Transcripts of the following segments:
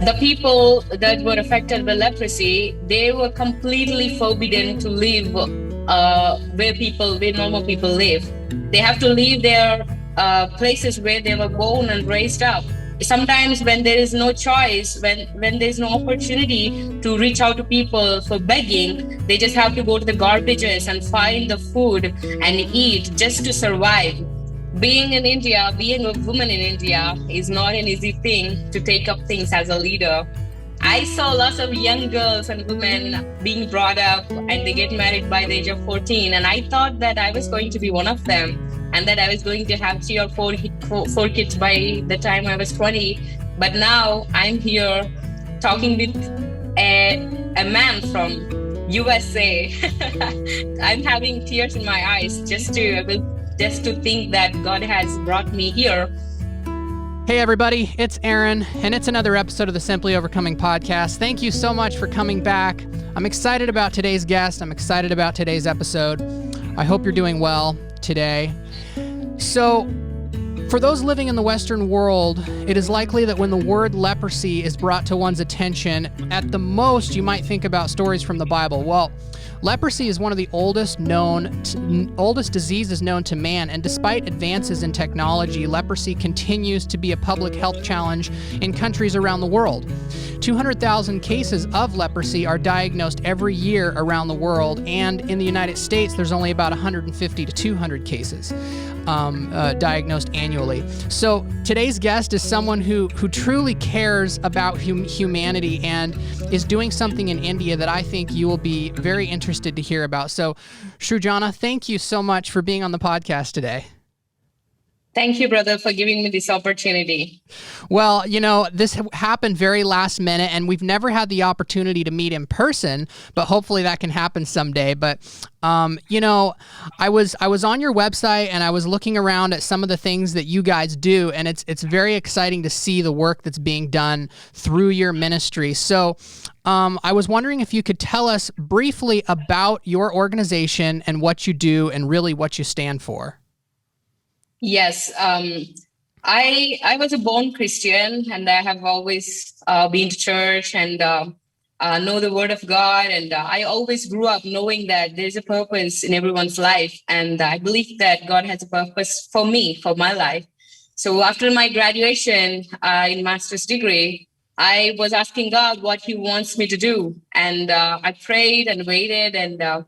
The people that were affected by leprosy, they were completely forbidden to live where normal people live. They have to leave their places where they were born and raised up. Sometimes when there is no choice, when there is no opportunity to reach out to people for begging, they just have to go to the garbages and find the food and eat just to survive. Being in India, being a woman in India is not an easy thing to take up things as a leader. I saw lots of young girls and women being brought up and they get married by the age of 14. And I thought that I was going to be one of them and that I was going to have three or four kids by the time I was 20. But now I'm here talking with a man from USA. I'm having tears in my eyes just to think that God has brought me here. Hey everybody, it's Aaron, and it's another episode of the Simply Overcoming podcast. Thank you so much for coming back. I'm excited about today's guest. I'm excited about today's episode. I hope you're doing well today. So, for those living in the Western world, it is likely that when the word leprosy is brought to one's attention, at the most you might think about stories from the Bible. Well, leprosy is one of the oldest diseases known to man, and despite advances in technology, leprosy continues to be a public health challenge in countries around the world. 200,000 cases of leprosy are diagnosed every year around the world, and in the United States, there's only about 150 to 200 cases diagnosed annually. So today's guest is someone who truly cares about humanity and is doing something in India that I think you will be very interested to hear about. So Srujana, thank you so much for being on the podcast today. Thank you, brother, for giving me this opportunity. Well, this happened very last minute, and we've never had the opportunity to meet in person, but hopefully that can happen someday. But, I was on your website, and I was looking around at some of the things that you guys do, and it's very exciting to see the work that's being done through your ministry. So I was wondering if you could tell us briefly about your organization and what you do and really what you stand for. Yes, I was a born Christian, and I have always been to church and know the Word of God. And I always grew up knowing that there's a purpose in everyone's life. And I believe that God has a purpose for me, for my life. So after my graduation in master's degree, I was asking God what He wants me to do. And I prayed and waited. And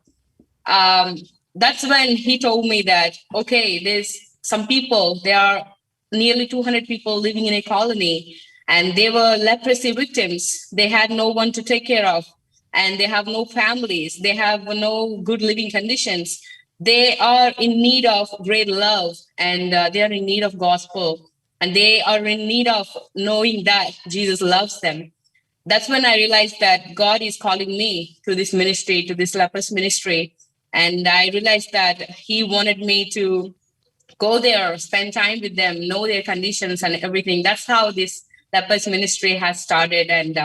that's when He told me that, okay, there's some people, there are nearly 200 people living in a colony, and they were leprosy victims. They had no one to take care of, and they have no families. They have no good living conditions. They are in need of great love, and they are in need of gospel, and they are in need of knowing that Jesus loves them. That's when I realized that God is calling me to this ministry, to this lepers ministry. And I realized that He wanted me to go there, spend time with them, know their conditions and everything. That's how this lepers ministry has started. And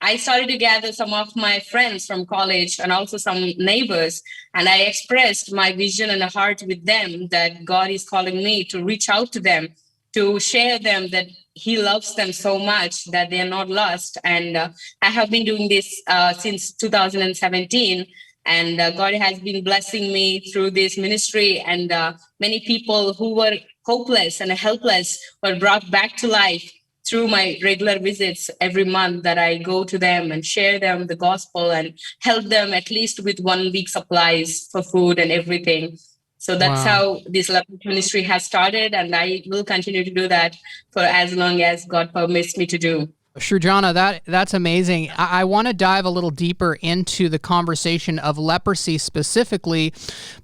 I started to gather some of my friends from college and also some neighbors. And I expressed my vision and heart with them that God is calling me to reach out to them, to share them that He loves them so much that they are not lost. And I have been doing this since 2017. And God has been blessing me through this ministry, and many people who were hopeless and helpless were brought back to life through my regular visits every month that I go to them and share them the gospel and help them at least with 1 week supplies for food and everything. So that's how this ministry has started, and I will continue to do that for as long as God permits me to do. Srujana, that's amazing. I want to dive a little deeper into the conversation of leprosy specifically,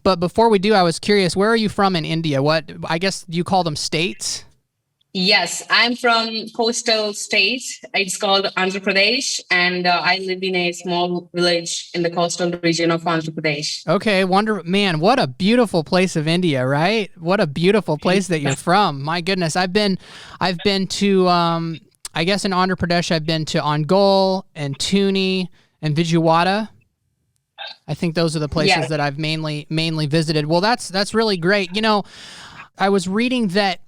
but before we do, I was curious, where are you from in India? I guess you call them states? Yes, I'm from coastal state. It's called Andhra Pradesh, and I live in a small village in the coastal region of Andhra Pradesh. Okay, man, what a beautiful place of India, right? What a beautiful place that you're from. My goodness, I've been to I guess in Andhra Pradesh, I've been to Ongole and Tuni and Vijayawada. I think those are the places that I've mainly visited. Well, that's really great. I was reading that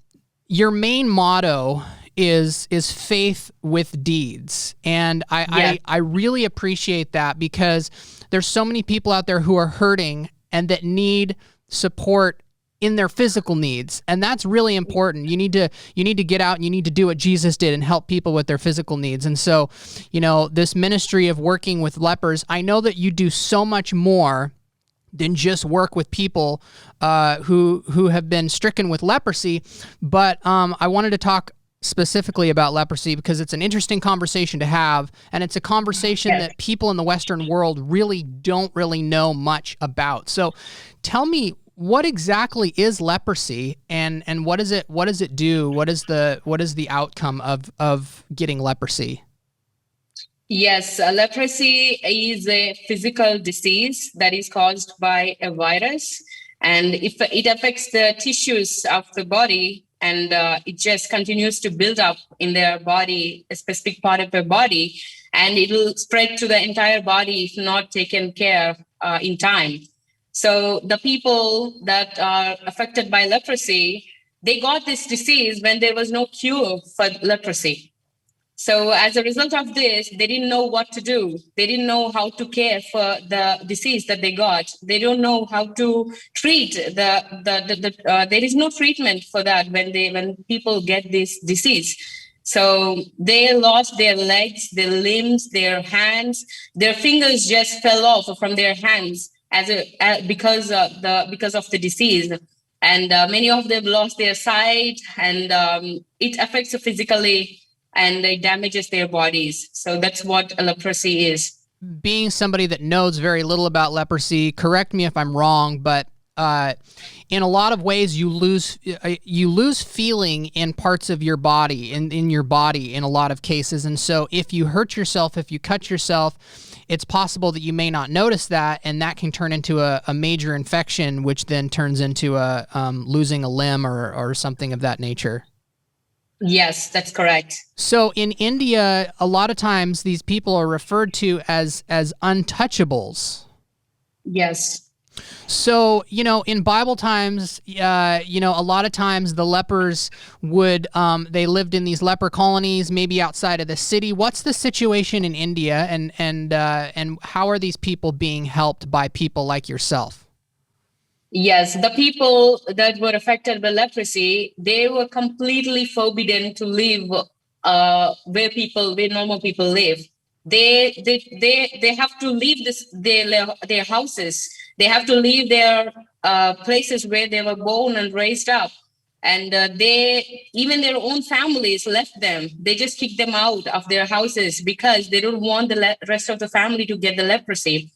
your main motto is faith with deeds. And I really appreciate that, because there's so many people out there who are hurting and that need support in their physical needs. And that's really important. You need to get out and you need to do what Jesus did and help people with their physical needs. And so, this ministry of working with lepers, I know that you do so much more than just work with people who have been stricken with leprosy. But I wanted to talk specifically about leprosy because it's an interesting conversation to have, and it's a conversation that people in the Western world really don't know much about. So tell me, what exactly is leprosy, and what does it do? What is the outcome of getting leprosy? Yes, leprosy is a physical disease that is caused by a virus, and if it affects the tissues of the body, and it just continues to build up in their body, a specific part of their body, and it will spread to the entire body if not taken care in time. So the people that are affected by leprosy, they got this disease when there was no cure for leprosy. So as a result of this, they didn't know what to do. They didn't know how to care for the disease that they got. They don't know how to treat there is no treatment for that when people get this disease. So they lost their legs, their limbs, their hands, their fingers just fell off from their hands because of the disease. And many of them lost their sight, and it affects physically, and it damages their bodies. So that's what a leprosy is. Being somebody that knows very little about leprosy, correct me if I'm wrong, but in a lot of ways you lose feeling in parts of your body, in your body in a lot of cases. And so if you hurt yourself, if you cut yourself, it's possible that you may not notice that, and that can turn into a major infection, which then turns into losing a limb or something of that nature. Yes, that's correct. So in India, a lot of times these people are referred to as untouchables. Yes. So, in Bible times, a lot of times the lepers they lived in these leper colonies, maybe outside of the city. What's the situation in India, and how are these people being helped by people like yourself? Yes, the people that were affected by leprosy, they were completely forbidden to live where normal people live. They have to leave their houses. They have to leave their places where they were born and raised up. And even their own families left them. They just kicked them out of their houses because they don't want the rest of the family to get the leprosy.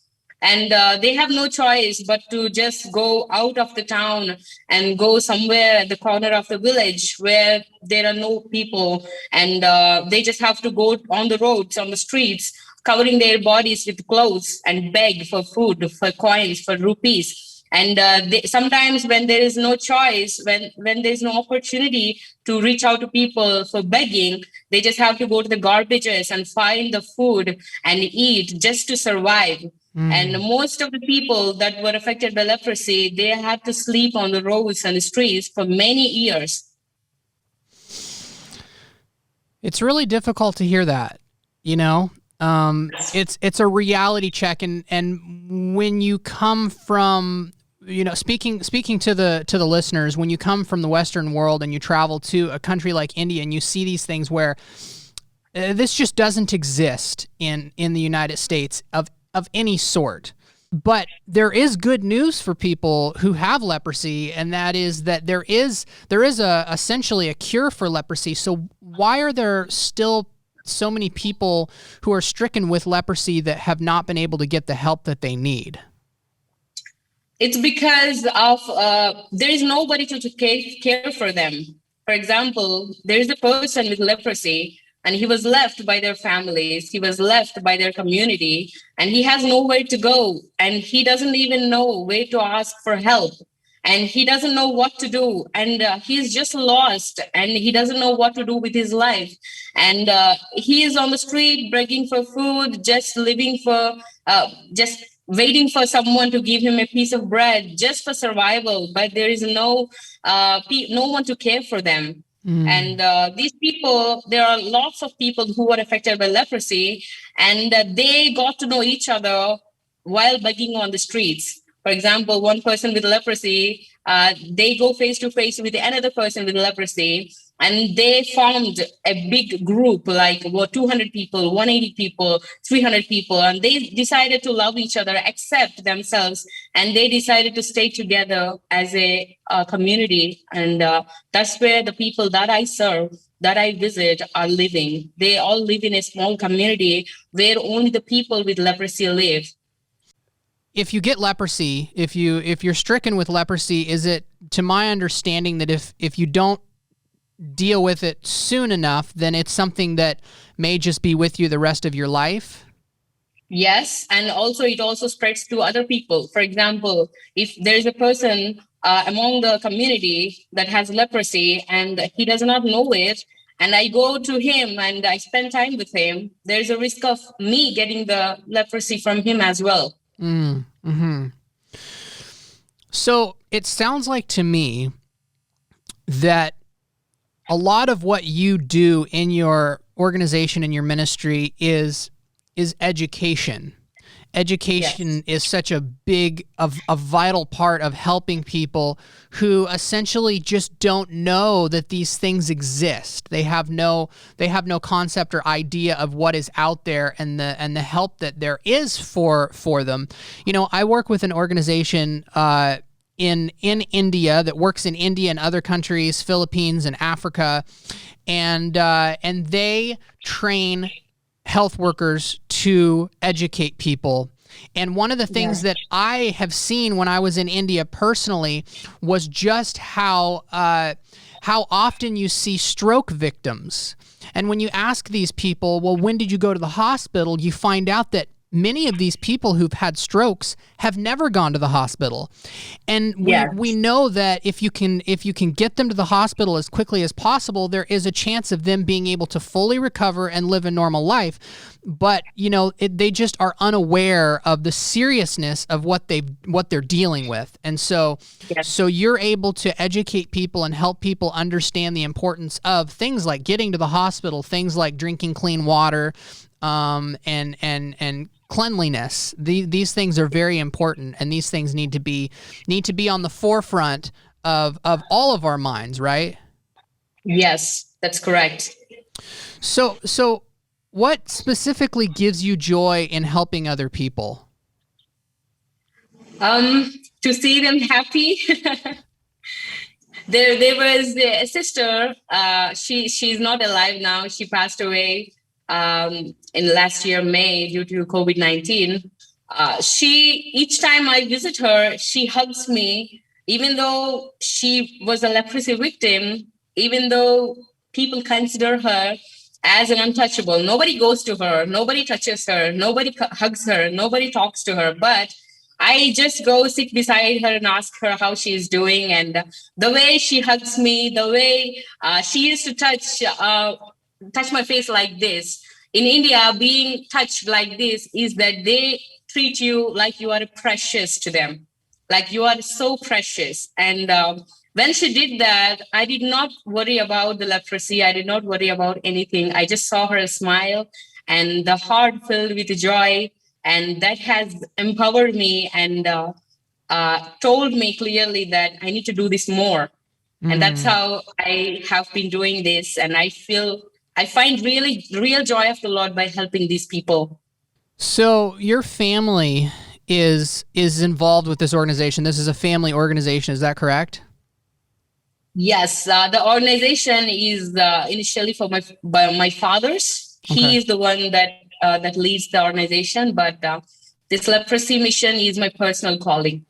And they have no choice but to just go out of the town and go somewhere at the corner of the village where there are no people. And they just have to go on the roads, on the streets, covering their bodies with clothes and beg for food, for coins, for rupees. And sometimes when there is no choice, when there's no opportunity to reach out to people for begging, they just have to go to the garbages and find the food and eat just to survive. And most of the people that were affected by leprosy, they had to sleep on the roads and the streets for many years. It's really difficult to hear that, it's a reality check. And when you come from, speaking to the listeners, when you come from the Western world and you travel to a country like India and you see these things where this just doesn't exist in the United States of any sort. But there is good news for people who have leprosy, and that is that there is essentially a cure for leprosy. So why are there still so many people who are stricken with leprosy that have not been able to get the help that they need? It's because of there is nobody to care for them. For example, there is a person with leprosy, and he was left by their families, he was left by their community, and he has nowhere to go, and he doesn't even know where to ask for help, and he doesn't know what to do, and he's just lost, and he doesn't know what to do with his life. And he is on the street begging for food, just living for, just waiting for someone to give him a piece of bread just for survival, but there is no one to care for them. And these people, there are lots of people who were affected by leprosy, and they got to know each other while begging on the streets. For example, one person with leprosy, they go face to face with another person with leprosy, and they formed a big group, like about 200 people, 180 people, 300 people, and they decided to love each other, accept themselves, and they decided to stay together as a community. And that's where the people that I serve, that I visit, are living. They all live in a small community where only the people with leprosy live. If you get leprosy, if you're stricken with leprosy, is it, to my understanding, that if you don't deal with it soon enough, then it's something that may just be with you the rest of your life? Yes, and also it also spreads to other people. For example, if there is a person among the community that has leprosy and he does not know it, and I go to him and I spend time with him, there's a risk of me getting the leprosy from him as well. Mm-hmm. So it sounds like to me that a lot of what you do in your organization and your ministry is education. Education Yes. is such a big, a vital part of helping people who essentially just don't know that these things exist. They have no concept or idea of what is out there and the help that there is for them. You know, I work with an organization in India that works in India and other countries, Philippines and Africa, and they train health workers to educate people. And one of the things that I have seen when I was in India personally was just how often you see stroke victims. And when you ask these people, well, when did you go to the hospital? You find out that many of these people who've had strokes have never gone to the hospital. And we know that if you can get them to the hospital as quickly as possible, there is a chance of them being able to fully recover and live a normal life. But, you know, they just are unaware of the seriousness of what they're dealing with. And so you're able to educate people and help people understand the importance of things like getting to the hospital, things like drinking clean water, and cleanliness. These things are very important, and these things need to be on the forefront of all of our minds, right? Yes, that's correct. So what specifically gives you joy in helping other people? To see them happy. There was a sister. She's not alive now. She passed away in last year May due to COVID-19. She each time I visit her, she hugs me, even though she was a leprosy victim. Even though people consider her as an untouchable, nobody goes to her, nobody touches her, nobody hugs her, nobody talks to her, but I just go sit beside her and ask her how she is doing. And the way she hugs me, the way she used to touch my face like this. In India, being touched like this is that they treat you like you are precious to them, like you are so precious. And when she did that, I did not worry about the leprosy. I did not worry about anything. I just saw her smile and the heart filled with joy. And that has empowered me and told me clearly that I need to do this more. And that's how I have been doing this. And I find really real joy of the Lord by helping these people. So your family is involved with this organization. This is a family organization. Is that correct? Yes, the organization is initially for my father's. Okay. He is the one that leads the organization, but this leprosy mission is my personal calling.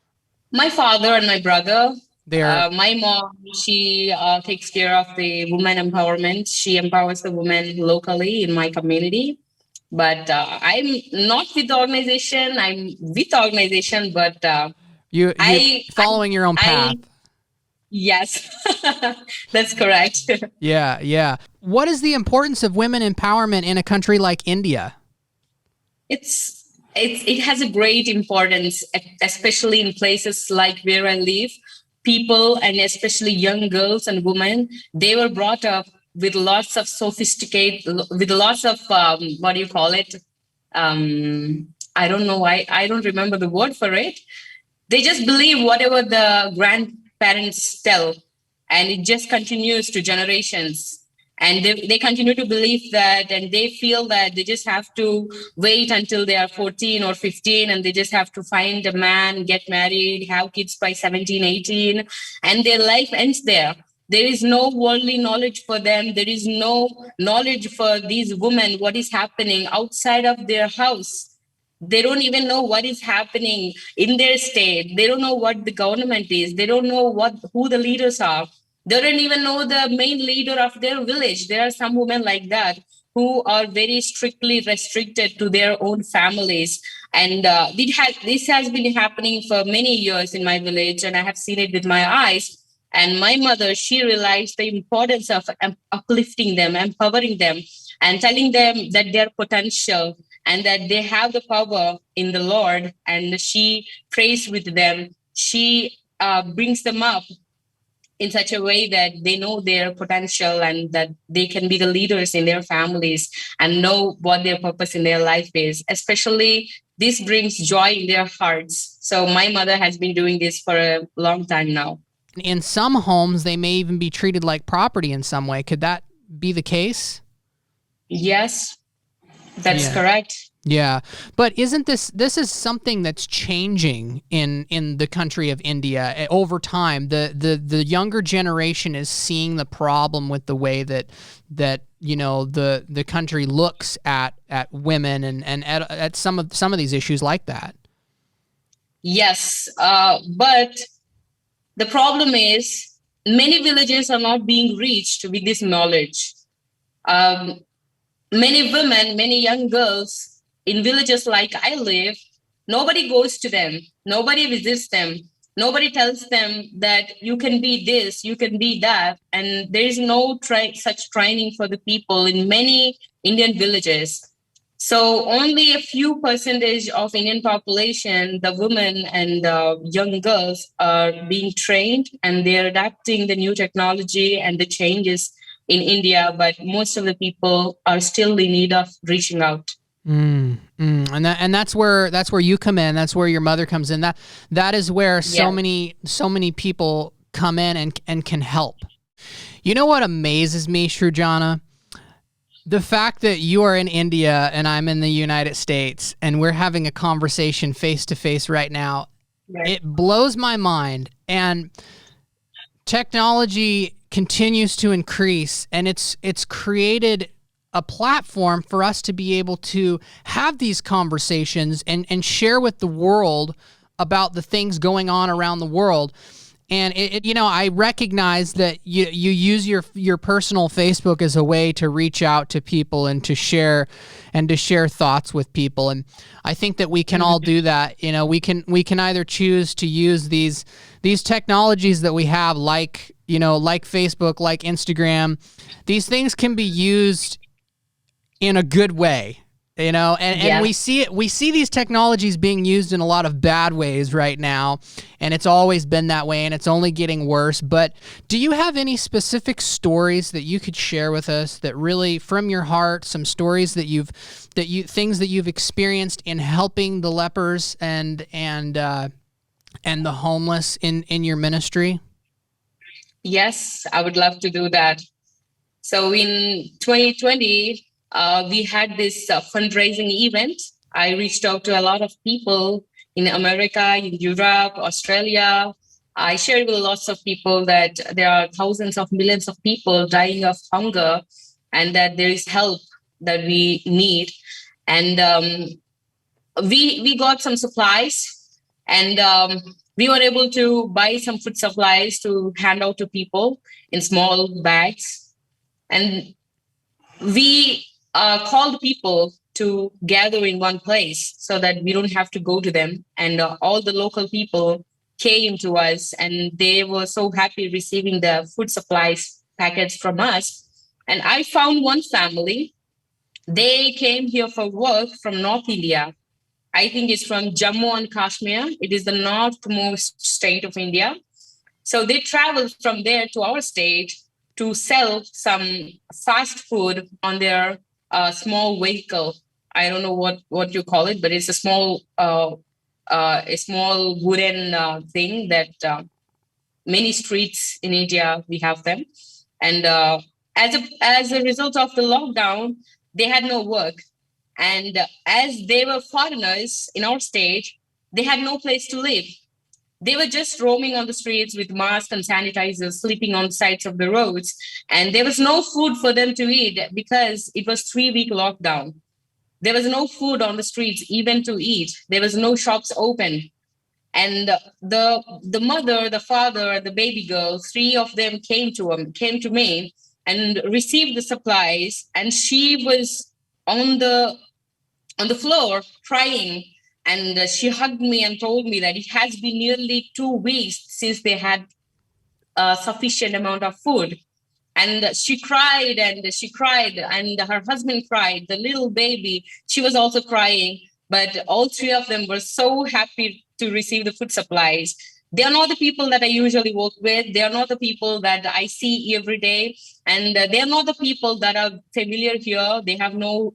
My father and my brother. My mom, she takes care of the women empowerment. She empowers the women locally in my community. But I'm not with the organization. I'm with the organization, but you're following your own path. Yes, that's correct. Yeah. What is the importance of women empowerment in a country like India? It has a great importance, especially in places like where I live. people, and especially young girls and women, they were brought up with lots of with lots of what do you call it? I don't know. I don't remember the word for it. They just believe whatever the grandparents tell, and it just continues to generations. And they continue to believe that, and they feel that they just have to wait until they are 14 or 15, and they just have to find a man, get married, have kids by 17, 18, and their life ends there. There is no worldly knowledge for them. There is no knowledge for these women, what is happening outside of their house. They don't even know what is happening in their state. They don't know what the government is. They don't know who the leaders are. They don't even know the main leader of their village. There are some women like that who are very strictly restricted to their own families. And this has been happening for many years in my village, and I have seen it with my eyes. And my mother, she realized the importance of uplifting them, empowering them, and telling them that their potential and that they have the power in the Lord. And she prays with them. She brings them up in such a way that they know their potential and that they can be the leaders in their families and know what their purpose in their life is. Especially, this brings joy in their hearts. So my mother has been doing this for a long time now. In some homes, they may even be treated like property in some way. Could that be the case? Yes, that's correct. Yeah, but isn't this is something that's changing in the country of India over time? The younger generation is seeing the problem with the way that the country looks at women and at some of these issues like that. Yes, but the problem is many villages are not being reached with this knowledge. Many women, many young girls in villages like I live, nobody goes to them. Nobody visits them. Nobody tells them that you can be this, you can be that. And there is no such training for the people in many Indian villages. So only a few percentage of Indian population, the women and the young girls, are being trained, and they're adapting the new technology and the changes in India. But most of the people are still in need of reaching out. And that's where you come in. That's where your mother comes in. That is where so many people come in and can help. You know what amazes me, Srujana? The fact that you are in India and I'm in the United States and we're having a conversation face to face right now. Right. It blows my mind. And technology continues to increase, and it's created a platform for us to be able to have these conversations and share with the world about the things going on around the world. And I recognize that you use your personal Facebook as a way to reach out to people and to share thoughts with people. And I think that we can all do that. We can either choose to use these technologies that we have, like Facebook, like Instagram. These things can be used in a good way. And we see these technologies being used in a lot of bad ways right now, and it's always been that way, and it's only getting worse. But do you have any specific stories that you could share with us that really from your heart, some stories things that you've experienced in helping the lepers and the homeless in your ministry? Yes, I would love to do that. So in 2020, we had this fundraising event. I reached out to a lot of people in America, in Europe, Australia. I shared with lots of people that there are thousands of millions of people dying of hunger, and that there is help that we need. And we got some supplies, and we were able to buy some food supplies to hand out to people in small bags. And we called people to gather in one place so that we don't have to go to them. And all the local people came to us, and they were so happy receiving the food supplies packets from us. And I found one family. They came here for work from North India. I think it's from Jammu and Kashmir. It is the northmost state of India. So they traveled from there to our state to sell some fast food on their small vehicle. I don't know what you call it, but it's a small wooden thing that many streets in India we have them. And as a result of the lockdown, they had no work, and as they were foreigners in our state, they had no place to live. They were just roaming on the streets with masks and sanitizers, sleeping on the sides of the roads. And there was no food for them to eat because it was 3-week lockdown. There was no food on the streets even to eat. There was no shops open. And the mother, the father, the baby girl, three of them came to me and received the supplies. And she was on the floor crying, and she hugged me and told me that it has been nearly 2 weeks since they had a sufficient amount of food. And she cried and she cried, and her husband cried. The little baby, she was also crying, but all three of them were so happy to receive the food supplies. They are not the people that I usually work with. They are not the people that I see every day. And they are not the people that are familiar here. They have no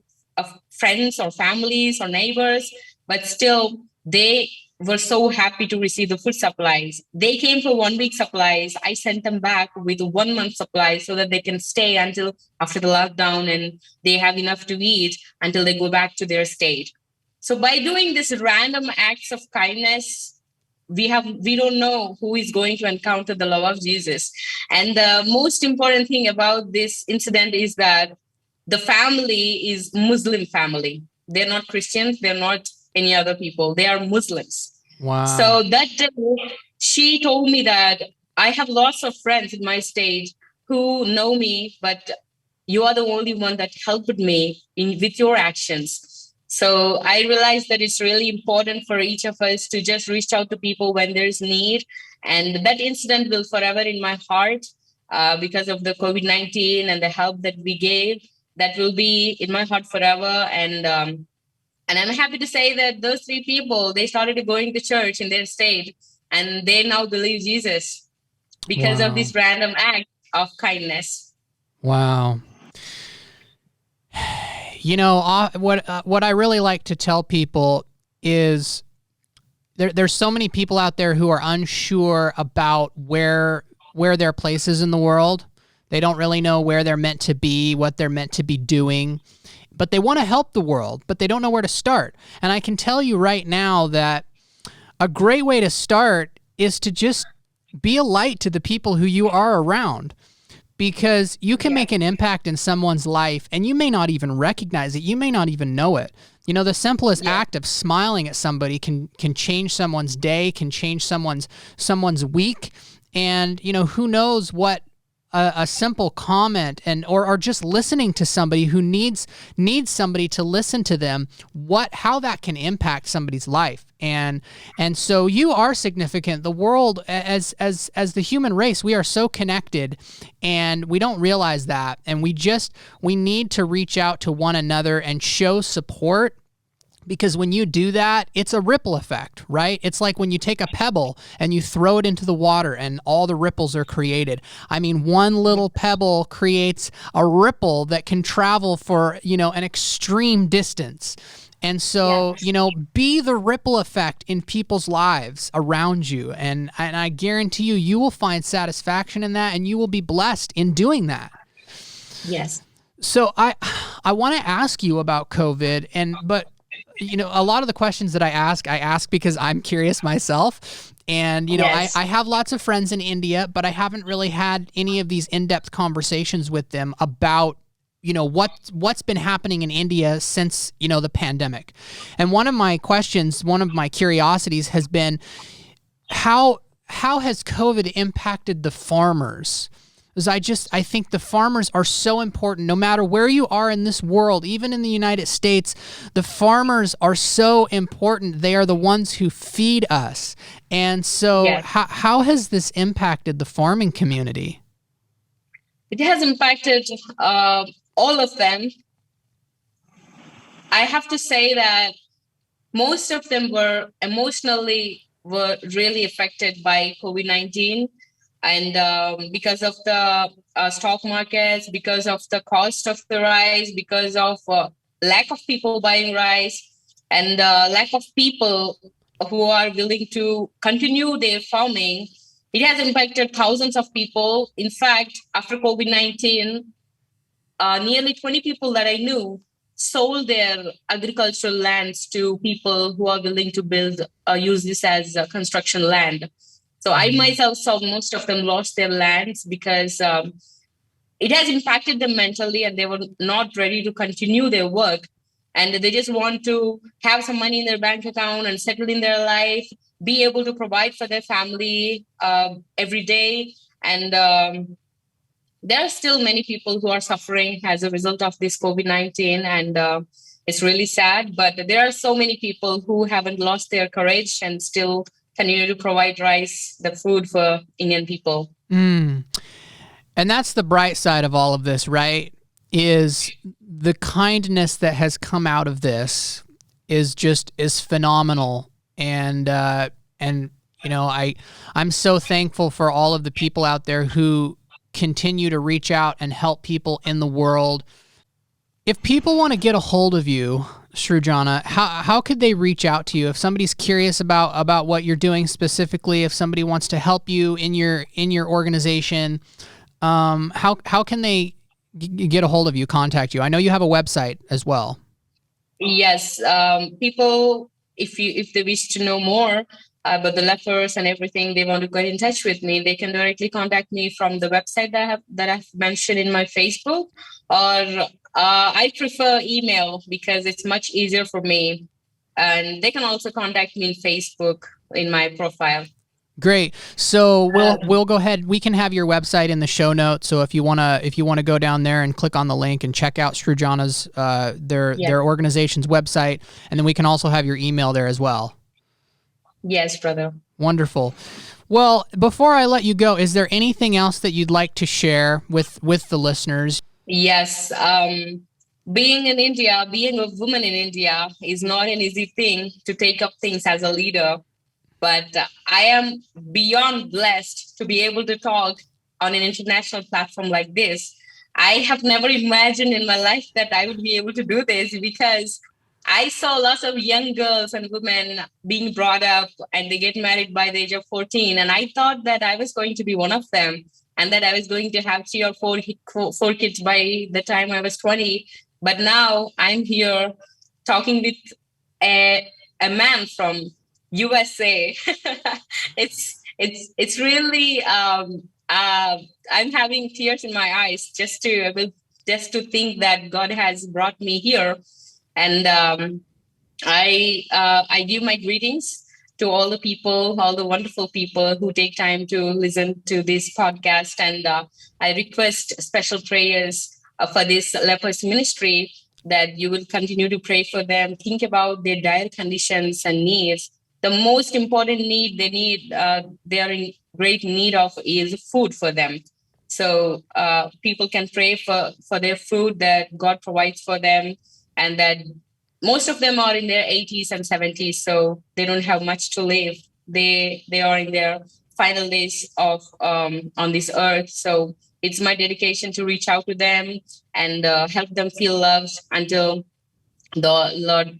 friends or families or neighbors, but still they were so happy to receive the food supplies. They came for 1 week supplies. I sent them back with 1 month supply so that they can stay until after the lockdown and they have enough to eat until they go back to their state. So by doing this random acts of kindness, we don't know who is going to encounter the love of Jesus. And the most important thing about this incident is that the family is Muslim family. They're not Christians. They're not any other people. They are Muslims. Wow. So that day, she told me that I have lots of friends in my state who know me, but you are the only one that helped me with your actions. So I realized that it's really important for each of us to just reach out to people when there's need. And that incident will forever in my heart because of the COVID-19 and the help that we gave. That will be in my heart forever. And I'm happy to say that those three people, they started going to church in their state, and they now believe Jesus because of this random act of kindness. Wow. You know, what I really like to tell people is there's so many people out there who are unsure about where their place is in the world. They don't really know where they're meant to be, what they're meant to be doing, but they want to help the world, but they don't know where to start. And I can tell you right now that a great way to start is to just be a light to the people who you are around, because you can make an impact in someone's life and you may not even recognize it. You may not even know it. You know, the simplest act of smiling at somebody can change someone's day, can change someone's week. And, you know, who knows what a simple comment or just listening to somebody who needs somebody to listen to them, how that can impact somebody's life. And so you are significant. The world, as the human race, we are so connected, and we don't realize that. And we need to reach out to one another and show support. Because when you do that, it's a ripple effect, right? It's like when you take a pebble and you throw it into the water and all the ripples are created. I mean, one little pebble creates a ripple that can travel for, you know, an extreme distance. And so, you know, be the ripple effect in people's lives around you. And I guarantee you will find satisfaction in that, and you will be blessed in doing that. Yes. So I want to ask you about COVID, but you know, a lot of the questions that I ask because I'm curious myself. And, you know, I have lots of friends in India, but I haven't really had any of these in-depth conversations with them about, you know, what's been happening in India since, you know, the pandemic. And one of my curiosities has been how has COVID impacted the farmers? Because I think the farmers are so important. No matter where you are in this world, even in the United States, the farmers are so important. They are the ones who feed us. And so how has this impacted the farming community? It has impacted all of them. I have to say that most of them were really affected by COVID-19. And because of the stock markets, because of the cost of the rice, because of lack of people buying rice, and lack of people who are willing to continue their farming, it has impacted thousands of people. In fact, after COVID-19, nearly 20 people that I knew sold their agricultural lands to people who are willing to use this as construction land. So I myself saw most of them lost their lands because it has impacted them mentally, and they were not ready to continue their work. And they just want to have some money in their bank account and settle in their life, be able to provide for their family every day. And there are still many people who are suffering as a result of this COVID-19. And it's really sad. But there are so many people who haven't lost their courage and still continue to provide rice, the food for Indian people. And that's the bright side of all of this, right? Is the kindness that has come out of this is phenomenal. And you know, I'm so thankful for all of the people out there who continue to reach out and help people in the world. If people want to get a hold of you, Srujana, how could they reach out to you? If somebody's curious about what you're doing specifically, if somebody wants to help you in your organization, how can they get a hold of you, contact you? I know you have a website as well. Yes, people, if they wish to know more about the lepers and everything, they want to get in touch with me, they can directly contact me from the website that I've mentioned in my Facebook, or I prefer email because it's much easier for me. And they can also contact me in Facebook in my profile. Great. So we'll go ahead. We can have your website in the show notes. So if you wanna go down there and click on the link and check out Srujana's their organization's website, and then we can also have your email there as well. Yes, brother. Wonderful. Well, before I let you go, is there anything else that you'd like to share with the listeners? Yes. Being in India, being a woman in India is not an easy thing to take up things as a leader. But I am beyond blessed to be able to talk on an international platform like this. I have never imagined in my life that I would be able to do this, because I saw lots of young girls and women being brought up and they get married by the age of 14. And I thought that I was going to be one of them, and that I was going to have 3 or 4 kids by the time I was 20. But now I'm here talking with a man from USA. it's really I'm having tears in my eyes just to think that God has brought me here. And I give my greetings to all the people, all the wonderful people who take time to listen to this podcast. And I request special prayers for this lepers ministry, that you will continue to pray for them, think about their dire conditions and needs. The most important need they are in great need of is food for them. So people can pray for their food, that God provides for them, and that most of them are in their 80s and 70s, so they don't have much to live. They are in their final days of on this earth. So it's my dedication to reach out to them and help them feel loved until the Lord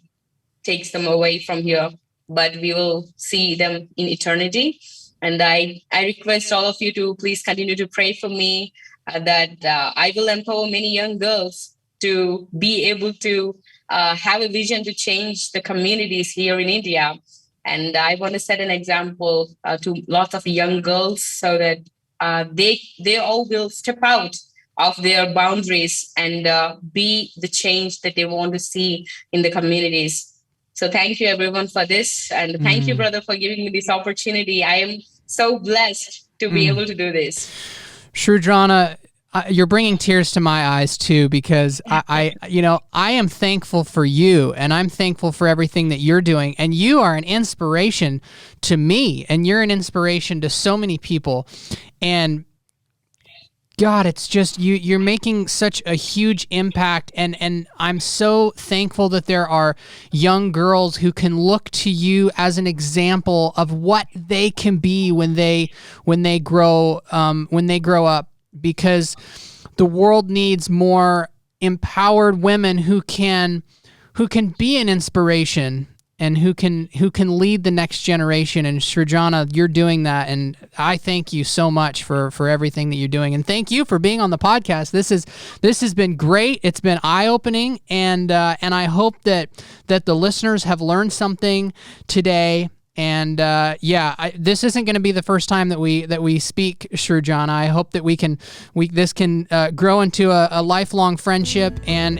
takes them away from here. But we will see them in eternity. And I request all of you to please continue to pray for me, that I will empower many young girls to be able to have a vision to change the communities here in India. And I want to set an example to lots of young girls, so that they all will step out of their boundaries and be the change that they want to see in the communities. So thank you everyone for this. And thank you, brother, for giving me this opportunity. I am so blessed to be able to do this. Srujana, you're bringing tears to my eyes too, because I am thankful for you, and I'm thankful for everything that you're doing. And you are an inspiration to me, and you're an inspiration to so many people. And God, it's just you're making such a huge impact, and I'm so thankful that there are young girls who can look to you as an example of what they can be when they grow up, because the world needs more empowered women who can be an inspiration and who can lead the next generation. And Srujana, you're doing that, and I thank you so much for everything that you're doing. And thank you for being on the podcast. This has been great. It's been eye-opening, and I hope that the listeners have learned something today. And this isn't going to be the first time that we speak, Srujana. I hope that this can grow into a lifelong friendship. And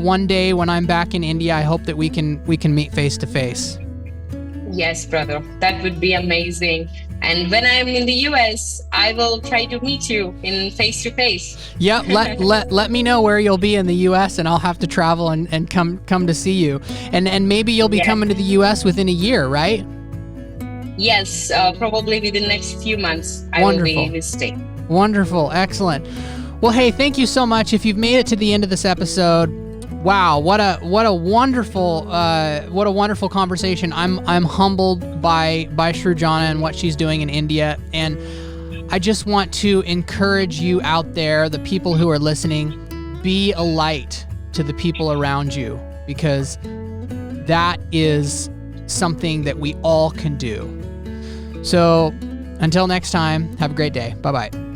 one day when I'm back in India, I hope that we can meet face to face. Yes, brother, that would be amazing. And when I'm in the US, I will try to meet you in face to face. Yeah, let me know where you'll be in the US, and I'll have to travel and come to see you. And maybe you'll be coming to the US within a year, right? Yes, probably within the next few months, I will be visiting. Wonderful. Excellent. Well, hey, thank you so much. If you've made it to the end of this episode, wow, what a wonderful conversation. I'm humbled by Srujana and what she's doing in India, and I just want to encourage you out there, the people who are listening, be a light to the people around you, because that is something that we all can do. So until next time, have a great day. Bye-bye.